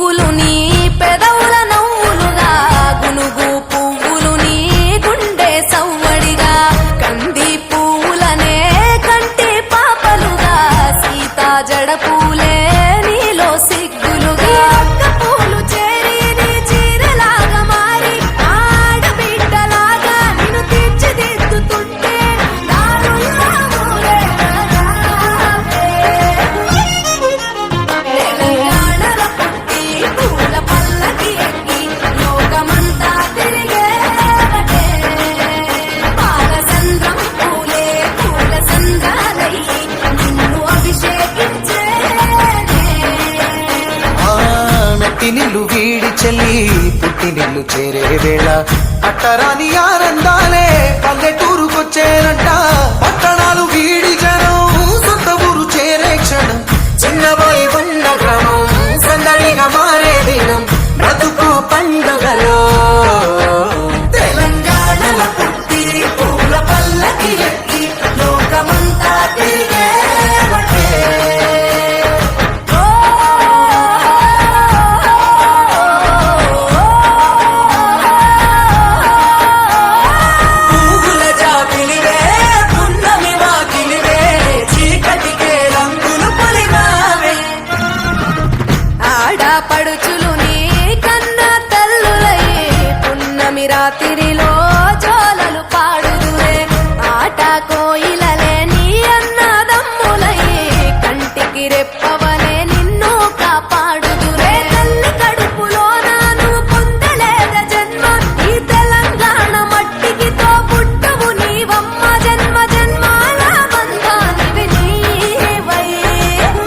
పువ్వులు నీ పెదవుల నవ్వులుగా గునుగు పువ్వులు నీ గుండె సవ్వడిగా కంది పువ్వులనే కంటి పాపలుగా సీతా జడ పూలే నీలో సిగ్గులుగా పూలు చేరి నీ చీరలాగా మారి ఆడబిడ్డలాగా నిన్ను తీర్చిదిద్దుతుంటే తెలంగాణలో పుట్టి పూల పల్లకి ఎక్కి లోకమంతా తిరిగేవటే పాలసంద్రం పూలే పూల సంద్రాలయ్యి నిన్ను అభిషేకించేనే మెట్టి నిల్లు వీడి చెల్లి పుట్టి నిల్లు చేరే వేళ అట్టరాని ఆనందాలే పల్లెటూరుకొచ్చేనంట పట్టణాలు వీడి జనం సొంత ఊరు చేరే క్షణం చిన్నబోయి ఉన్న గ్రామం సందడిగా మారే దినం బ్రతుకు పండుగలో తెలంగాణలో పుట్టి పూల పల్లకి ఎక్కి లోకమంతా తిరిగేవటే పువ్వుల జాబిలివే పున్నమి వాకిలివే చీకటికే రంగులు పొలిమావే ఆడపడుచులు నీ కన్న తల్లులయ్యే పున్నమి రాత్రిలో జోలలు పాడుదురే ఆట కోయిలలే నీ అన్నదమ్ములయ్యే కంటికి రెప్పవలే నిన్ను కాపాడుదురే తల్లి కడుపులో నాను పొందలేద జన్మ ఈ తెలంగాణ మట్టికి తో పుట్టవు నీవమ్మ జన్మ జన్మాల బంధానివి నీవై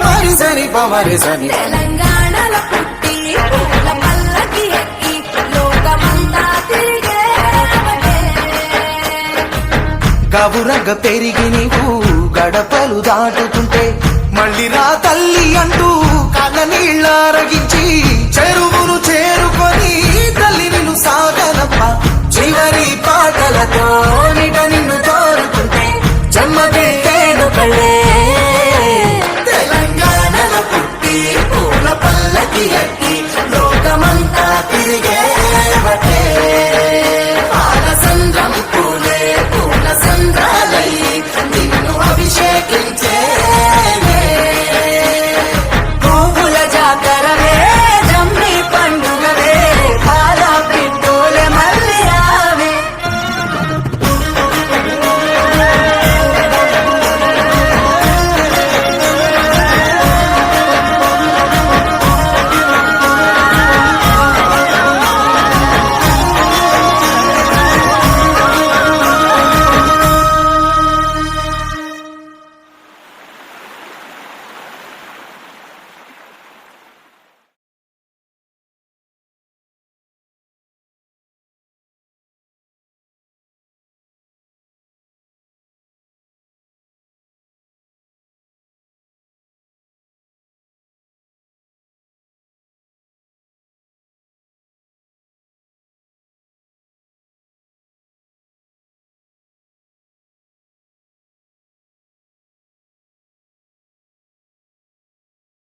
మరిసని పమరిసని తెలంగాణలో పుట్టి పూల పల్లకి ఎక్కి లోకమంతా తిరిగేవటే గవురగ పెరిగి నీవు గడపలు దాటుతుంటే మళ్ళీ రా తల్లి అంటూ కళ్ళ నీళ్ళారగించి చెరువును చేరుకొని తల్లి నిన్ను సాగనప్ప చివరి పాటలతో నిట నిన్ను తోరుతుంటే జన్మదేను కళ్ళే తెలంగాణలో పుట్టి పూల పల్లకి ఎక్కి లోకమంతా తిరిగే